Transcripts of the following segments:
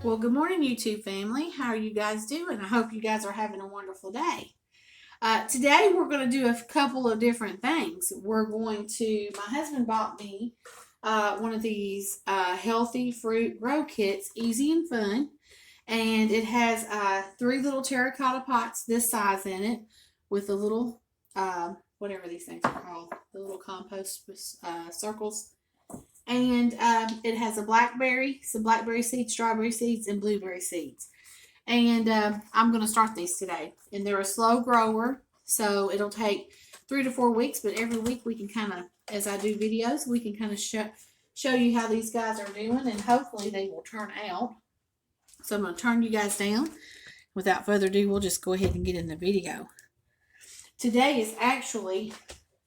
Well, good morning, YouTube family. How are you guys doing? I hope you guys are having a wonderful day. Today, we're going to do a couple of different things. My husband bought me one of these healthy fruit grow kits, easy and fun. And it has 3 little terracotta pots this size in it with the little, whatever these things are called, the little compost circles. And it has some blackberry seeds, strawberry seeds, and blueberry seeds. And I'm going to start these today. And they're a slow grower, so it'll take 3 to 4 weeks. But every week we can kind of, as I do videos, we can kind of show you how these guys are doing, and hopefully they will turn out. So I'm going to turn you guys down. Without further ado, we'll just go ahead and get in the video. Today is actually,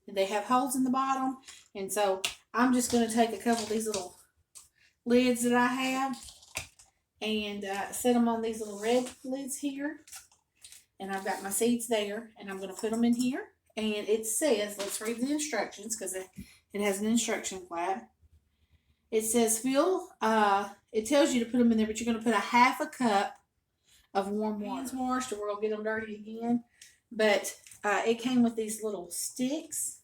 they have holes in the bottom, and so I'm just going to take a couple of these little lids that I have and set them on these little red lids here. And I've got my seeds there, and I'm going to put them in here. And it says, let's read the instructions because it has an instruction flap. It says it tells you to put them in there, but you're going to put a half a cup of warm water. Hands washed, or we're going to get them dirty again. But it came with these little sticks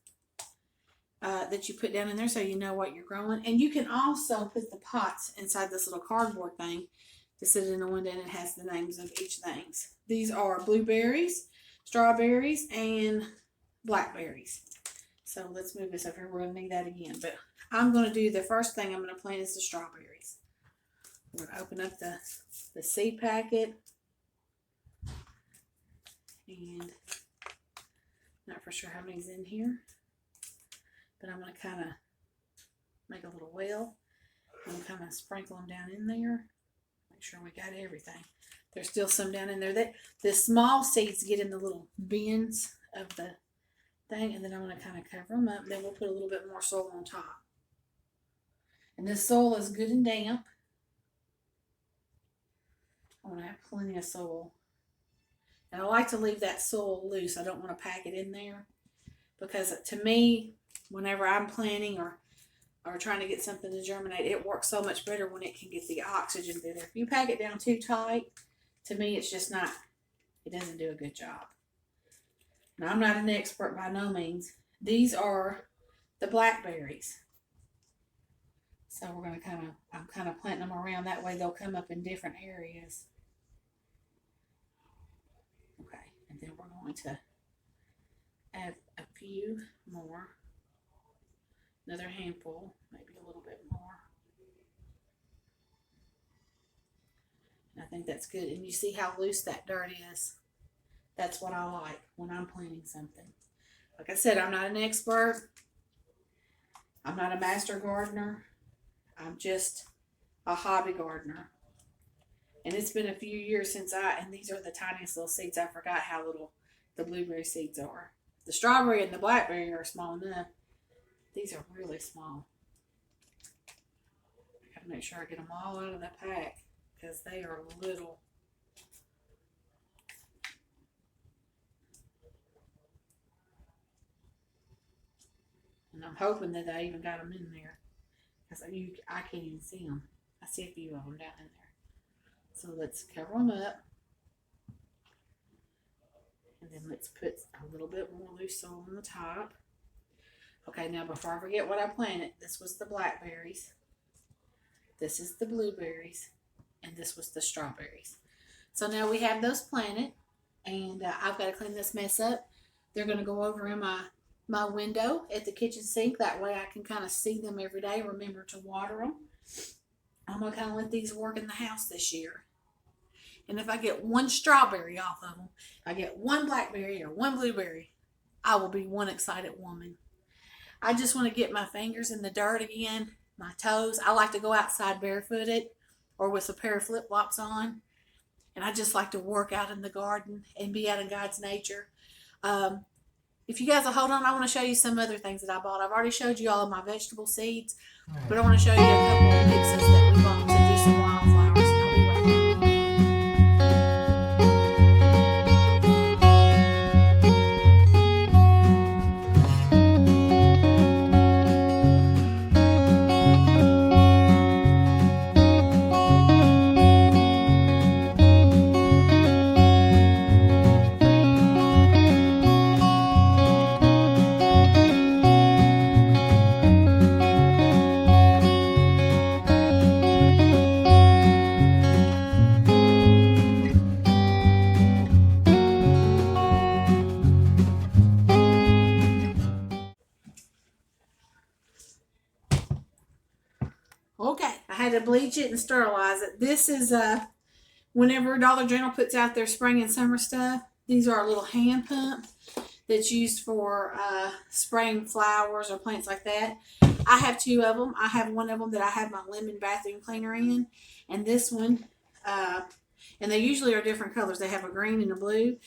that you put down in there so you know what you're growing. And you can also put the pots inside this little cardboard thing to sit in the window, and it has the names of each things. These are blueberries, strawberries, and blackberries. So let's move this over here. We're going to need that again. But I'm going to do the first thing I'm going to plant is the strawberries. We're going to open up the seed packet. And not for sure how many's in here. But I'm going to kind of make a little well. I'm kind of sprinkle them down in there. Make sure we got everything. There's still some down in there. The small seeds get in the little bins of the thing. And then I'm going to kind of cover them up. Then we'll put a little bit more soil on top. And this soil is good and damp. I want to have plenty of soil. And I like to leave that soil loose. I don't want to pack it in there. Because to me, whenever I'm planting or trying to get something to germinate, it works so much better when it can get the oxygen through there. If you pack it down too tight, to me it's just not, it doesn't do a good job. Now, I'm not an expert by no means. These are the blackberries. So we're going to I'm kind of planting them around. That way they'll come up in different areas. Okay, and then we're going to add a few more. Another handful, maybe a little bit more. And I think that's good. And you see how loose that dirt is? That's what I like when I'm planting something. Like I said, I'm not an expert. I'm not a master gardener. I'm just a hobby gardener. And it's been a few years since and these are the tiniest little seeds. I forgot how little the blueberry seeds are. The strawberry and the blackberry are small enough. These are really small. I gotta make sure I get them all out of the pack because they are little. And I'm hoping that I even got them in there because I can't even see them. I see a few of them down in there. So let's cover them up. And then let's put a little bit more loose soil on the top. Okay, now before I forget what I planted, this was the blackberries. This is the blueberries. And this was the strawberries. So now we have those planted. And I've got to clean this mess up. They're going to go over in my window at the kitchen sink. That way I can kind of see them every day. Remember to water them. I'm going to kind of let these work in the house this year. And if I get one strawberry off of them, if I get one blackberry or one blueberry, I will be one excited woman. I just want to get my fingers in the dirt again, my toes. I like to go outside barefooted or with a pair of flip-flops on. And I just like to work out in the garden and be out in God's nature. If you guys will hold on, I want to show you some other things that I bought. I've already showed you all of my vegetable seeds, but I want to show you a couple of mixes that we bought to do some wildflowers. I'll be right back. Okay, I had to bleach it and sterilize it. This is whenever Dollar General puts out their spring and summer stuff, these are a little hand pump that's used for spraying flowers or plants like that. I have two of them. I have one of them that I have my lemon bathroom cleaner in, and this one, and they usually are different colors. They have a green and a blue,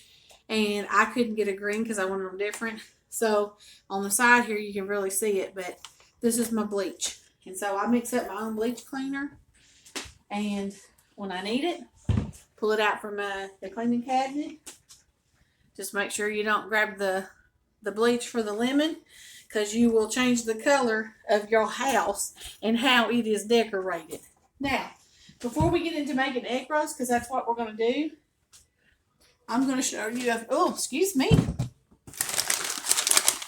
and I couldn't get a green because I wanted them different. So on the side here, you can really see it, but this is my bleach. And so I mix up my own bleach cleaner, and when I need it, pull it out from the cleaning cabinet. Just make sure you don't grab the bleach for the lemon, because you will change the color of your house and how it is decorated. Now, before we get into making egg rolls, because that's what we're going to do, I'm going to show you, excuse me.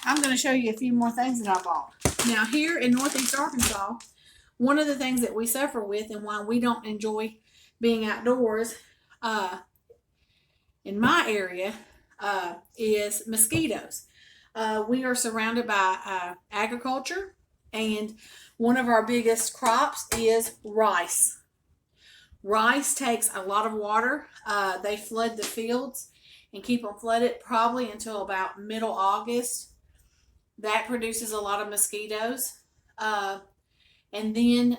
I'm going to show you a few more things that I bought. Now, here in Northeast Arkansas, one of the things that we suffer with and why we don't enjoy being outdoors in my area is mosquitoes. We are surrounded by agriculture, and one of our biggest crops is rice. Rice takes a lot of water. They flood the fields and keep them flooded probably until about middle August. That produces a lot of mosquitoes. And then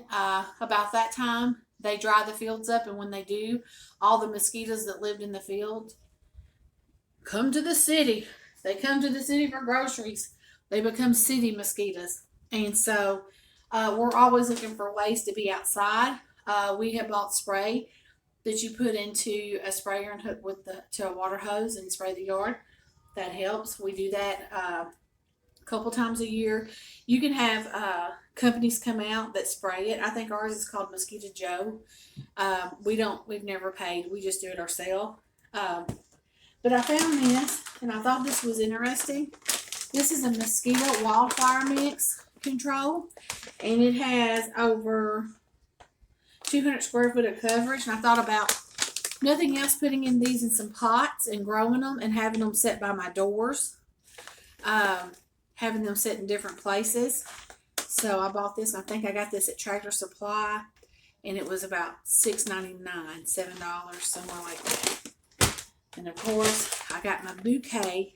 about that time, they dry the fields up, and when they do, all the mosquitoes that lived in the field come to the city. They come to the city for groceries. They become city mosquitoes. And so we're always looking for ways to be outside. We have bought spray that you put into a sprayer and hook to a water hose and spray the yard. That helps. We do that a couple times a year. You can have companies come out that spray it. I think ours is called Mosquito Joe. We've never paid. We just do it ourselves. But I found this, and I thought this was interesting. This is a mosquito wildfire mix control, and it has over 200 square foot of coverage. And I thought about nothing else, putting in these in some pots and growing them and having them set by my doors, having them set in different places. So I bought this, and I think I got this at Tractor Supply, and it was about $6.99, $7, somewhere like that. And of course, I got my bouquet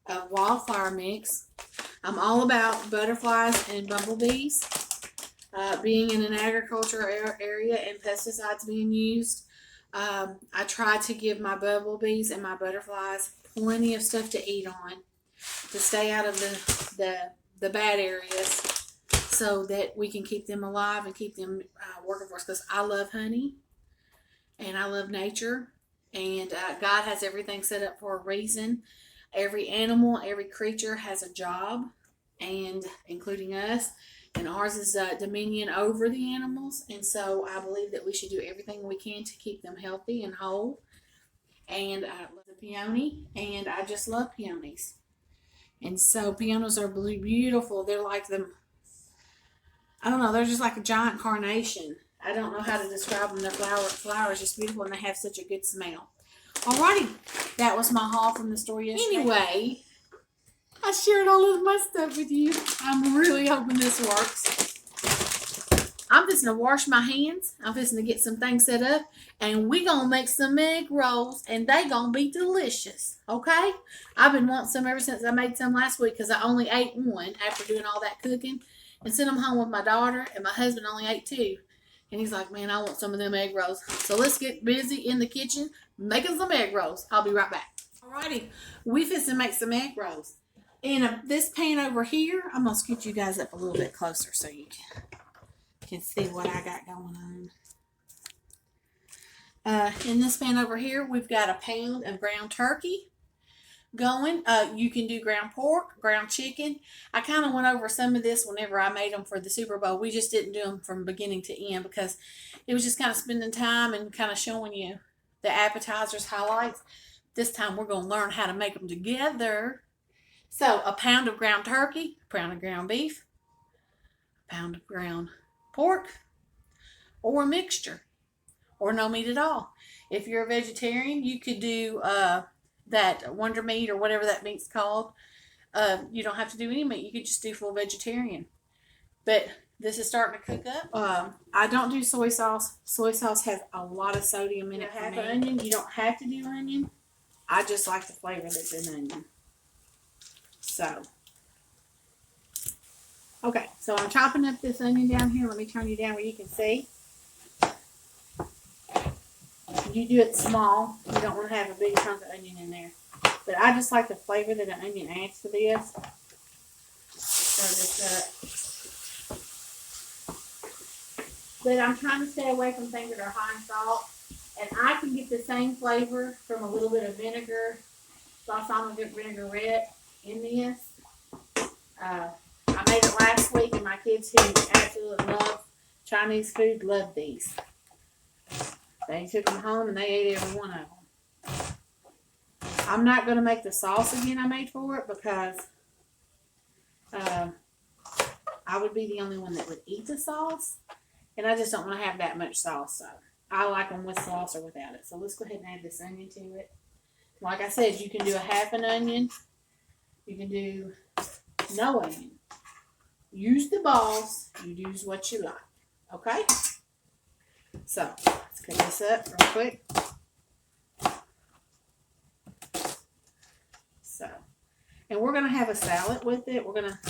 of wildfire mix. I'm all about butterflies and bumblebees. Being in an agriculture area and pesticides being used, I try to give my bumblebees and my butterflies plenty of stuff to eat on to stay out of the bad areas, so that we can keep them alive and keep them working for us. Because I love honey and I love nature. And God has everything set up for a reason. Every animal, every creature has a job, and including us. And ours is dominion over the animals. And so I believe that we should do everything we can to keep them healthy and whole. And I love the peony, and I just love peonies. And so peonies are beautiful. They're like them. I don't know. They're just like a giant carnation. I don't know how to describe them. The flower is just beautiful, and they have such a good smell. Alrighty, that was my haul from the store yesterday. Anyway, I shared all of my stuff with you. I'm really hoping this works. I'm just going to wash my hands. I'm just going to get some things set up, and we're going to make some egg rolls, and they going to be delicious, okay? I've been wanting some ever since I made some last week, because I only ate one after doing all that cooking and sent them home with my daughter, and my husband only ate two. And he's like, man, I want some of them egg rolls. So let's get busy in the kitchen making some egg rolls. I'll be right back. Alrighty, we fixing to make some egg rolls. In this pan over here, I'm going to scoot you guys up a little bit closer so you can see what I got going on. In this pan over here, we've got a pound of ground turkey going. You can do ground pork, ground chicken. I kind of went over some of this whenever I made them for the Super Bowl. We just didn't do them from beginning to end because it was just kind of spending time and kind of showing you the appetizers, highlights. This time we're going to learn how to make them together. So a pound of ground turkey, a pound of ground beef, a pound of ground pork, or a mixture, or no meat at all. If you're a vegetarian, you could do that Wonder Meat or whatever that meat's called. You don't have to do any meat. You could just do full vegetarian. But this is starting to cook up. I don't do soy sauce. Soy sauce has a lot of sodium in it. Half an onion. You don't have to do onion. I just like the flavor that's in onion. So, okay. So I'm chopping up this onion down here. Let me turn you down where you can see. You do it small. You don't want to have a big chunk of onion in there. But I just like the flavor that an onion adds to this. Stir this up. But I'm trying to stay away from things that are high in salt. And I can get the same flavor from a little bit of vinegar, balsamic vinaigrette in this. I made it last week, and my kids who absolutely love Chinese food love these. They took them home and they ate every one of them. I'm not going to make the sauce again I made for it because I would be the only one that would eat the sauce. And I just don't want to have that much sauce. So I like them with sauce or without it. So let's go ahead and add this onion to it. Like I said, you can do a half an onion. You can do no onion. Use the balls. You use what you like. Okay? So let's cut this up real quick. So, and we're gonna have a salad with it.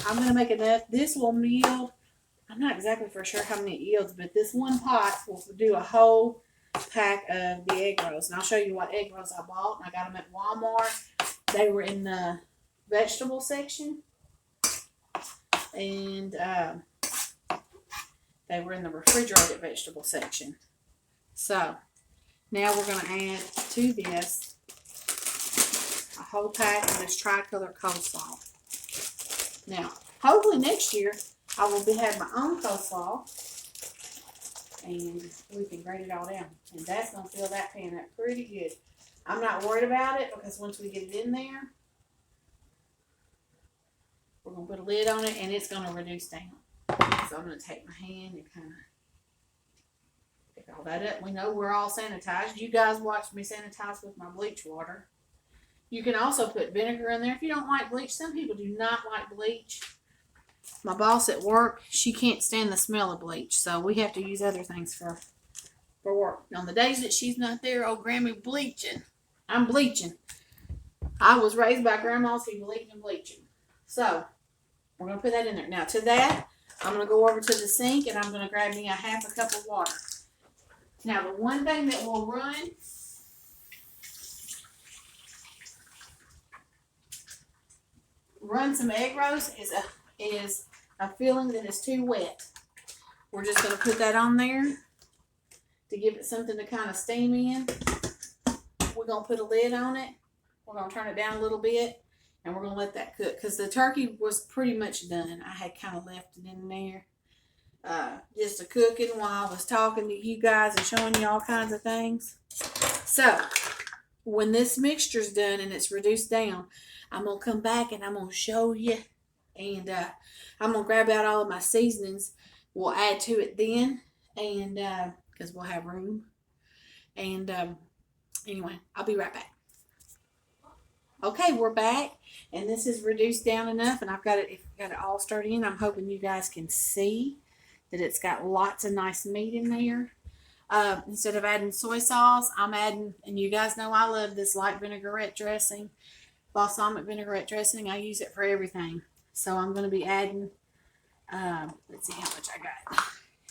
I'm gonna make enough. This will yield. I'm not exactly for sure how many it yields, but this one pot will do a whole pack of the egg rolls. And I'll show you what egg rolls I bought. I got them at Walmart. They were in the vegetable section, and they were in the refrigerated vegetable section. So now we're going to add to this a whole pack of this tricolor coleslaw. Now, hopefully next year I will have my own coleslaw, and we can grate it all down. And that's going to fill that pan up pretty good. I'm not worried about it because once we get it in there, we're going to put a lid on it and it's going to reduce down. So I'm going to take my hand and kind of pick all that up. We know we're all sanitized. You guys watched me sanitize with my bleach water. You can also put vinegar in there if you don't like bleach. Some people do not like bleach. My boss at work, she can't stand the smell of bleach, so we have to use other things for work. On the days that she's not there, oh, Grammy bleaching. I'm bleaching. I was raised by grandmas who believed in bleaching. So, we're going to put that in there. Now, to that, I'm going to go over to the sink, and I'm going to grab me a half a cup of water. Now, the one thing that will run some egg rolls is a feeling that it's too wet. We're just going to put that on there to give it something to kind of steam in. We're going to put a lid on it. We're going to turn it down a little bit, and we're going to let that cook because the turkey was pretty much done. I had kind of left it in there just a cooking while I was talking to you guys and showing you all kinds of things. So when this mixture's done and it's reduced down, I'm going to come back and I'm going to show you, and I'm going to grab out all of my seasonings. We'll add to it then, and because we'll have room. And anyway, I'll be right back. Okay, we're back, and this is reduced down enough, and I've got it all stirred in. I'm hoping you guys can see that it's got lots of nice meat in there. Instead of adding soy sauce, I'm adding, and you guys know I love this light vinaigrette dressing, balsamic vinaigrette dressing. I use it for everything. So I'm going to be adding, let's see how much I got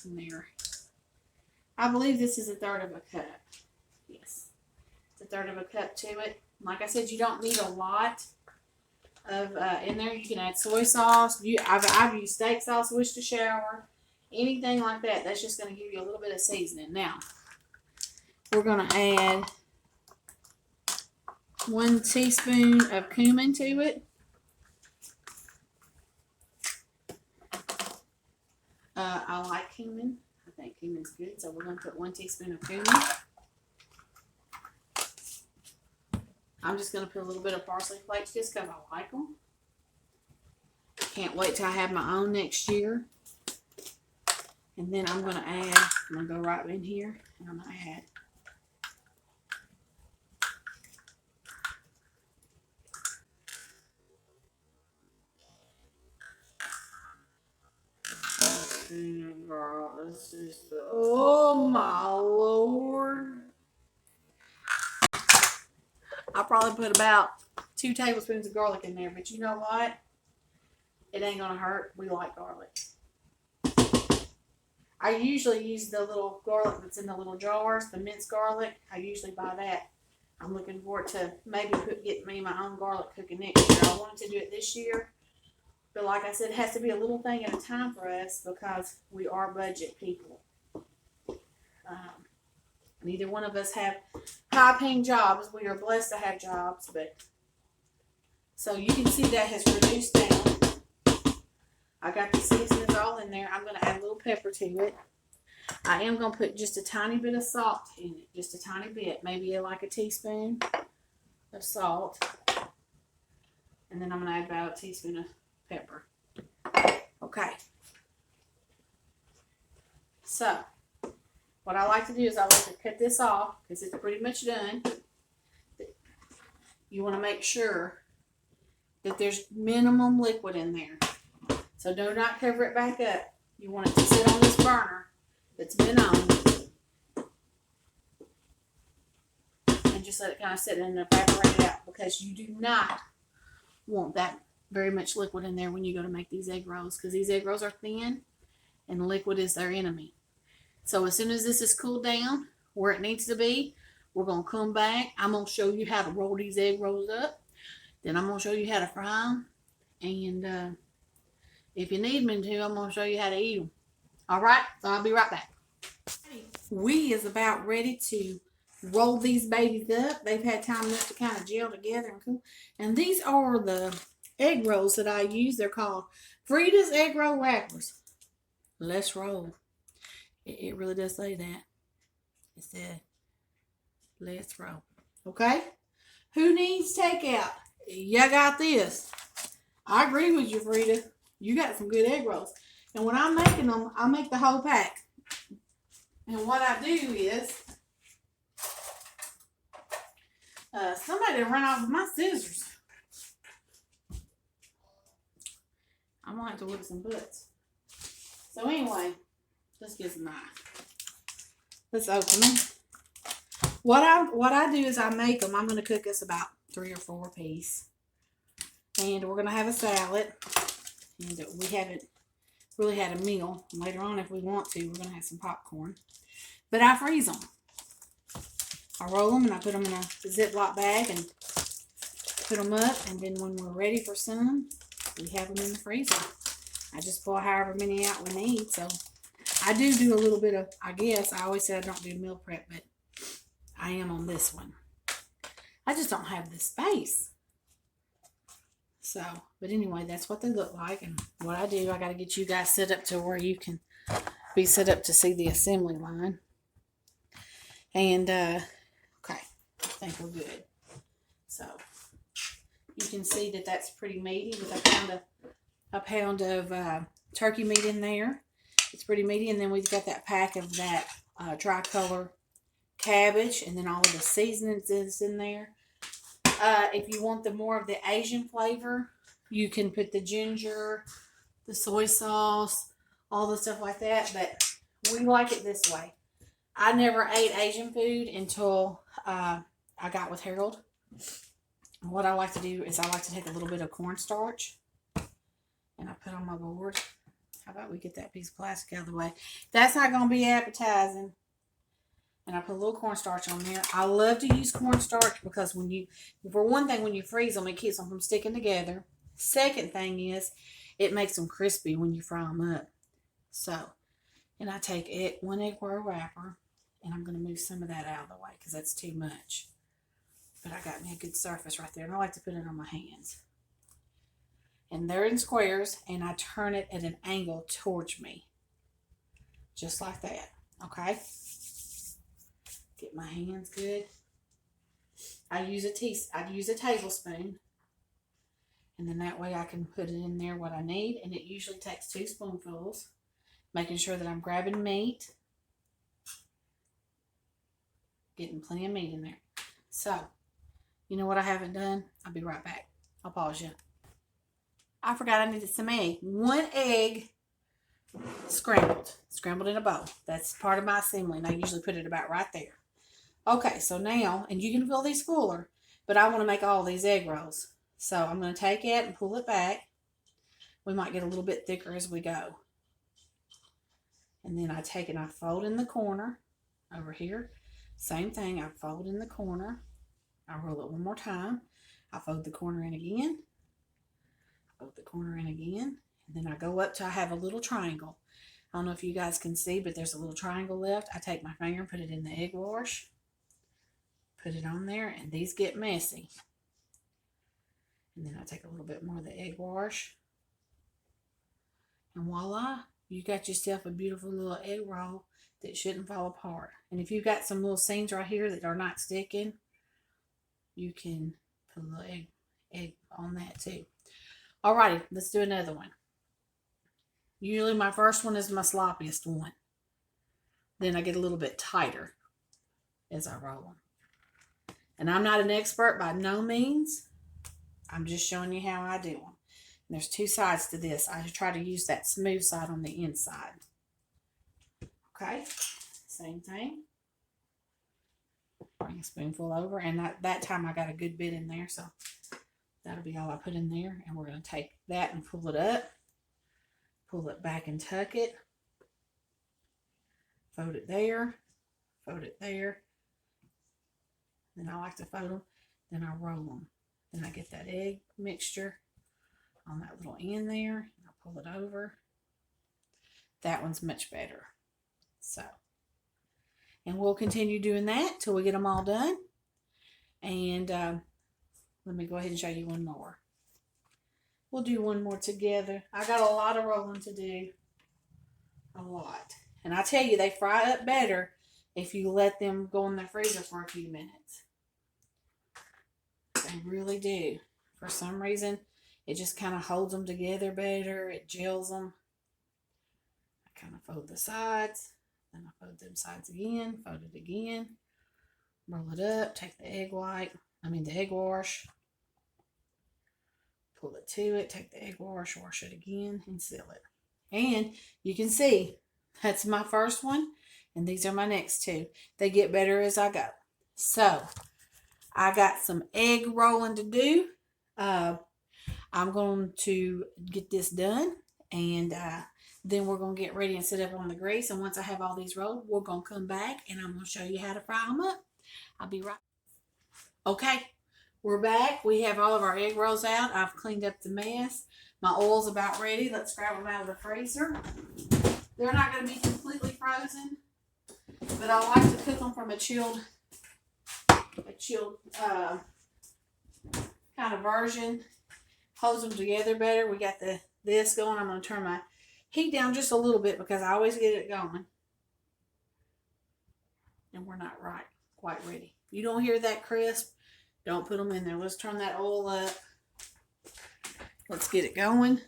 in there. I believe this is 1/3 of a cup. Yes, it's 1/3 of a cup to it. Like I said, you don't need a lot of in there. You can add soy sauce. I've used steak sauce, Worcestershire, anything like that. That's just going to give you a little bit of seasoning. Now, we're going to add 1 teaspoon of cumin to it. I like cumin. I think cumin's good, so we're going to put 1 teaspoon of cumin. I'm just going to put a little bit of parsley flakes just because I like them. Can't wait till I have my own next year. And then I'm going to go right in here, and I'm going to add Girl, it's just, oh my Lord. I'll probably put about 2 tablespoons of garlic in there, but you know what? It ain't gonna hurt. We like garlic. I usually use the little garlic that's in the little jars, the minced garlic. I usually buy that. I'm looking forward to maybe get me my own garlic cooking next year. I wanted to do it this year, but like I said, it has to be a little thing at a time for us because we are budget people. Neither one of us have high-paying jobs. We are blessed to have jobs, but so you can see that has reduced down. I got the seasonings all in there. I'm going to add a little pepper to it. I am going to put just a tiny bit of salt in it, just a tiny bit, maybe like a teaspoon of salt, and then I'm going to add about a teaspoon of pepper. Okay. So what I like to do is I like to cut this off because it's pretty much done. You want to make sure that there's minimum liquid in there. So do not cover it back up. You want it to sit on this burner that's been on and just let it kind of sit and evaporate out because you do not want that very much liquid in there when you go to make these egg rolls because these egg rolls are thin and liquid is their enemy. So as soon as this is cooled down where it needs to be, we're going to come back. I'm going to show you how to roll these egg rolls up. Then I'm going to show you how to fry them. And if you need me to, I'm going to show you how to eat them. All right? So I'll be right back. We is about ready to roll these babies up. They've had time enough to kind of gel together and cool. And these are the egg rolls that I use. They're called Frida's Egg Roll Wrappers. Let's roll. It really does say that. It said, let's roll. Okay? Who needs takeout? You got this. I agree with you, Frida. You got some good egg rolls. And when I'm making them, I make the whole pack. And what I do is, somebody ran off with my scissors. I'm going to have to whip some butts. So anyway, let's get some knife. Let's open them. What I do is I make them. I'm going to cook us about 3 or 4 a piece. And we're going to have a salad. And we haven't really had a meal. Later on, if we want to, we're going to have some popcorn. But I freeze them. I roll them and I put them in a Ziploc bag and put them up. And then when we're ready for some, we have them in the freezer. I just pull however many out we need. So I do a little bit of, I guess, I always say I don't do meal prep, but I am on this one. I just don't have the space. So, but anyway, that's what they look like. And what I do, I got to get you guys set up to where you can be set up to see the assembly line. And, okay, I think we're good. So, you can see that that's pretty meaty with a pound of turkey meat in there. It's pretty meaty. And then we've got that pack of that tricolor cabbage. And then all of the seasonings is in there. If you want the more of the Asian flavor, you can put the ginger, the soy sauce, all the stuff like that. But we like it this way. I never ate Asian food until I got with Harold. What I like to do is I like to take a little bit of cornstarch and I put on my board. How about we get that piece of plastic out of the way? That's not going to be appetizing. And I put a little cornstarch on there. I love to use cornstarch because for one thing, when you freeze them, it keeps them from sticking together. Second thing is, it makes them crispy when you fry them up. So, and I take 1 egg roll wrapper, and I'm going to move some of that out of the way because that's too much. But I got me a good surface right there, and I like to put it on my hands. And they're in squares, and I turn it at an angle towards me. Just like that, okay? Get my hands good. I use a tablespoon. And then that way I can put it in there what I need. And it usually takes 2 spoonfuls. Making sure that I'm grabbing meat. Getting plenty of meat in there. So, you know what I haven't done? I'll be right back. I'll pause you. I forgot I needed some egg. 1 egg scrambled in a bowl. That's part of my assembly, and I usually put it about right there. Okay, so now, and you can fill these fuller, but I want to make all these egg rolls. So I'm going to take it and pull it back. We might get a little bit thicker as we go. And then I take it and I fold in the corner over here. Same thing, I fold in the corner. I roll it one more time. I fold the corner in again. Fold the corner in again. And then I go up till I have a little triangle. I don't know if you guys can see, but there's a little triangle left. I take my finger and put it in the egg wash. Put it on there, and these get messy. And then I take a little bit more of the egg wash. And voila, you got yourself a beautiful little egg roll that shouldn't fall apart. And if you've got some little seams right here that are not sticking, you can put a little egg on that too. Alrighty, let's do another one. Usually my first one is my sloppiest one. Then I get a little bit tighter as I roll them. And I'm not an expert by no means. I'm just showing you how I do them. And there's two sides to this. I try to use that smooth side on the inside. Okay, same thing. Bring a spoonful over, and that time I got a good bit in there, so that'll be all I put in there. And we're going to take that and pull it up, pull it back and tuck it, fold it there, fold it there. Then I like to fold them, then I roll them. Then I get that egg mixture on that little end there, and I pull it over. That one's much better. So, and we'll continue doing that till we get them all done. And let me go ahead and show you one more. We'll do one more together. I got a lot of rolling to do. A lot. And I tell you, they fry up better if you let them go in the freezer for a few minutes. They really do. For some reason, it just kind of holds them together better. It gels them. I kind of fold the sides. Then I fold them sides again. Fold it again. Roll it up. Take the egg wash. Pull it to it. Take the egg wash. Wash it again and seal it. And you can see that's my first one. And these are my next two. They get better as I go. So, I got some egg rolling to do. I'm going to get this done. And then we're going to get ready and set up on the grease. And once I have all these rolled, we're going to come back and I'm going to show you how to fry them up. I'll be right. Okay, we're back. We have all of our egg rolls out. I've cleaned up the mess. My oil's about ready. Let's grab them out of the freezer. They're not going to be completely frozen, but I like to cook them from a chilled kind of version. Holds them together better. We got this going. I'm going to turn my heat down just a little bit because I always get it going. And we're not quite ready. You don't hear that crisp? Don't put them in there. Let's turn that oil up. Let's get it going.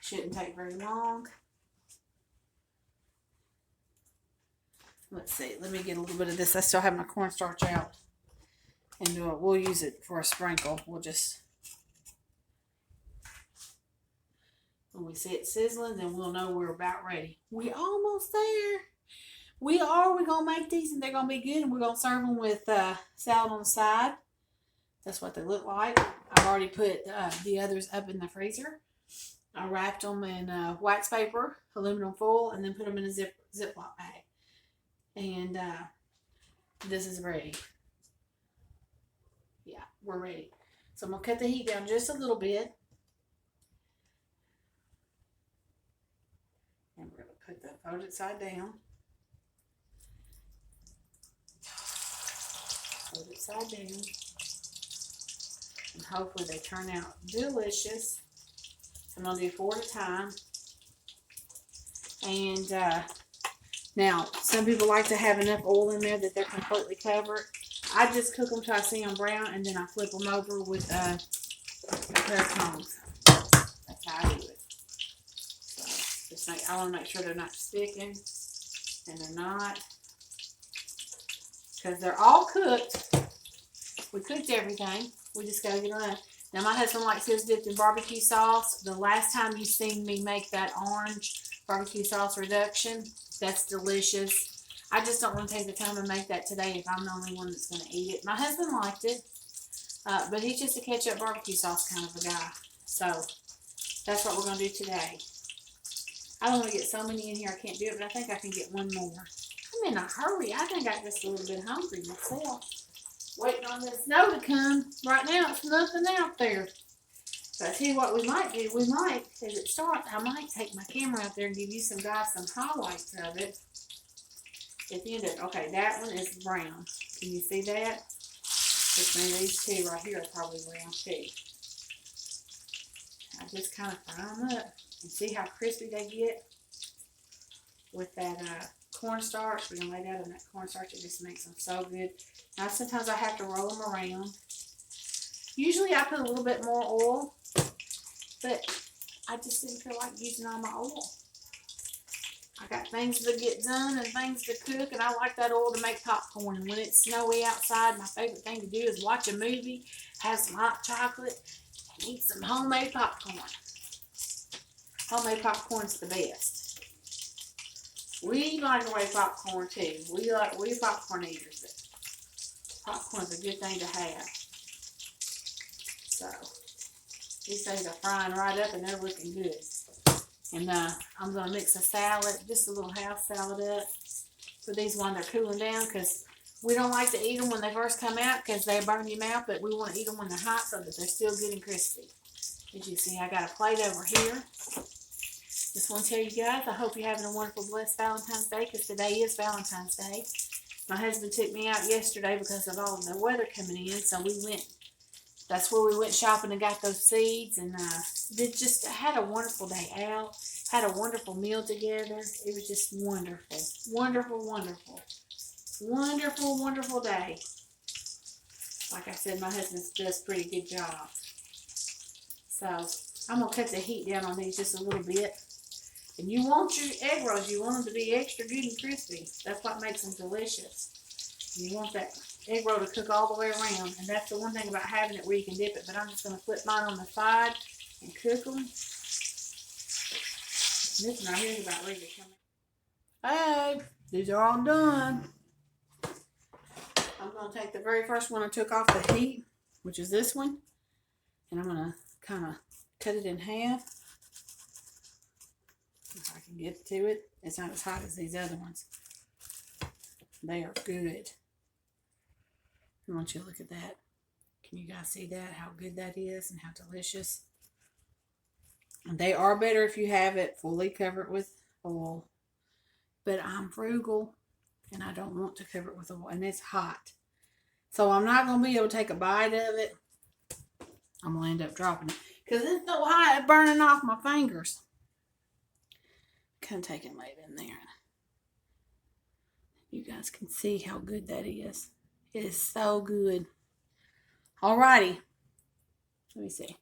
Shouldn't take very long. Let's see. Let me get a little bit of this. I still have my cornstarch out. And we'll use it for a sprinkle. We'll just... When we see it sizzling, then we'll know we're about ready. We almost there. We are. We're going to make these and they're going to be good. And we're going to serve them with salad on the side. That's what they look like. I've already put the others up in the freezer. I wrapped them in wax paper, aluminum foil, and then put them in a Ziploc bag. And this is ready. Yeah, we're ready. So I'm going to cut the heat down just a little bit. And we're going to put the folded side down. Fold it side down. And hopefully they turn out delicious. I'm going to do 4 at a time. And now, some people like to have enough oil in there that they're completely covered. I just cook them till I see them brown, and then I flip them over with a pair of tongs. That's how I do it. So, I want to make sure they're not sticking, and they're not. Because they're all cooked. We cooked everything. We just got to get it done. Now, my husband likes his dipped in barbecue sauce. The last time you seen me make that orange barbecue sauce reduction. That's delicious. I just don't want to take the time to make that today if I'm the only one that's going to eat it. My husband liked it, but he's just a ketchup barbecue sauce kind of a guy. So that's what we're going to do today. I don't want to get so many in here I can't do it, but I think I can get one more. I'm in a hurry. I think I'm just a little bit hungry myself. Waiting on the snow to come. Right now, it's nothing out there. So I tell you what we might do. We might, as it starts, I might take my camera out there and give you guys some highlights of it. At the end of it. Okay, that one is brown. Can you see that? Which means these two right here are probably brown too. I just kind of fry them up and see how crispy they get with that cornstarch. We're going to lay that in that cornstarch. It just makes them so good. Now, sometimes I have to roll them around. Usually I put a little bit more oil, but I just didn't feel like using all my oil. I got things to get done and things to cook, and I like that oil to make popcorn. And when it's snowy outside, my favorite thing to do is watch a movie, have some hot chocolate, and eat some homemade popcorn. Homemade popcorn's the best. We microwave popcorn too. We're popcorn eaters, but popcorn's a good thing to have. So these things are frying right up and they're looking good. And I'm going to mix a salad, just a little house salad up for these when they're cooling down, because we don't like to eat them when they first come out because they burn your mouth, but we want to eat them when they're hot so that they're still good and crispy. As you see, I got a plate over here. Just want to tell you guys, I hope you're having a wonderful, blessed Valentine's Day, because today is Valentine's Day. My husband took me out yesterday because of all of the weather coming in, so we went. That's where we went shopping and got those seeds, and had a wonderful day out. Had a wonderful meal together. It was just wonderful, wonderful, wonderful, wonderful, wonderful day. Like I said, my husband does a pretty good job. So I'm gonna cut the heat down on these just a little bit. And you want your egg rolls, you want them to be extra good and crispy. That's what makes them delicious. You want that egg roll to cook all the way around, and that's the one thing about having it where you can dip it. But I'm just going to flip mine on the side and cook them. This one right here is about ready to come in. Hey, these are all done. I'm going to take the very first one I took off the heat, which is this one, and I'm going to kind of cut it in half. If I can get to it. It's not as hot as these other ones. They are good. I want you to look at that. Can you guys see that? How good that is and how delicious. And they are better if you have it fully covered with oil. But I'm frugal and I don't want to cover it with oil. And it's hot. So I'm not going to be able to take a bite of it. I'm going to end up dropping it. Because it's so hot, it's burning off my fingers. Kind of take and lay it in there. You guys can see how good that is. It is so good. Alrighty. Let me see.